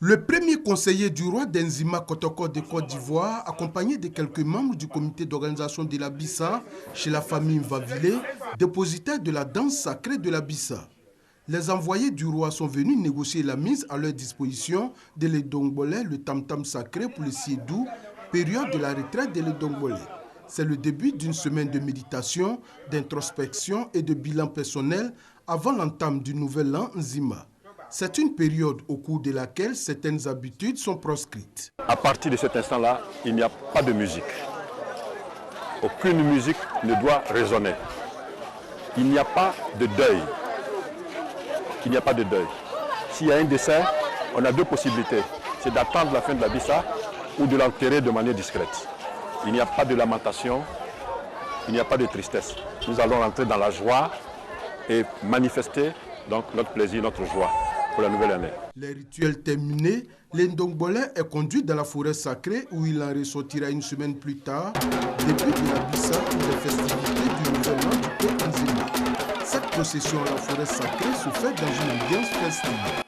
Le premier conseiller du roi d'Enzima Kotoko de Côte d'Ivoire, accompagné de quelques membres du comité d'organisation de la Bissa, chez la famille Mvavile, dépositaire de la danse sacrée de la Bissa. Les envoyés du roi sont venus négocier la mise à leur disposition de l'Edongbole, le tam-tam sacré pour le Siedou, période de la retraite de l'Edongbole. C'est le début d'une semaine de méditation, d'introspection et de bilan personnel avant l'entame du nouvel an Nzima. C'est une période au cours de laquelle certaines habitudes sont proscrites. À partir de cet instant-là, il n'y a pas de musique. Aucune musique ne doit résonner. Il n'y a pas de deuil. Il n'y a pas de deuil. S'il y a un décès, on a deux possibilités. C'est d'attendre la fin de la Bissa ou de l'enterrer de manière discrète. Il n'y a pas de lamentation, il n'y a pas de tristesse. Nous allons entrer dans la joie et manifester donc notre plaisir, notre joie pour la nouvelle année. Les rituels terminés, l'Endongbole est conduit dans la forêt sacrée où il en ressortira une semaine plus tard, début de la Bissa ou des festivités du nouvel an du peuple Nzima. Cette procession à la forêt sacrée se fait dans une ambiance festive.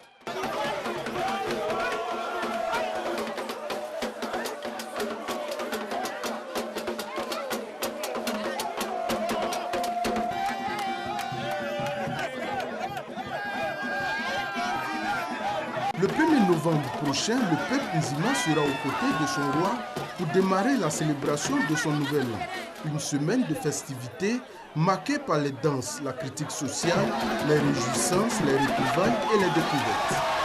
Le 1er novembre prochain, le peuple Nzima sera aux côtés de son roi pour démarrer la célébration de son nouvel an. Une semaine de festivités marquée par les danses, la critique sociale, les réjouissances, les retrouvailles et les découvertes.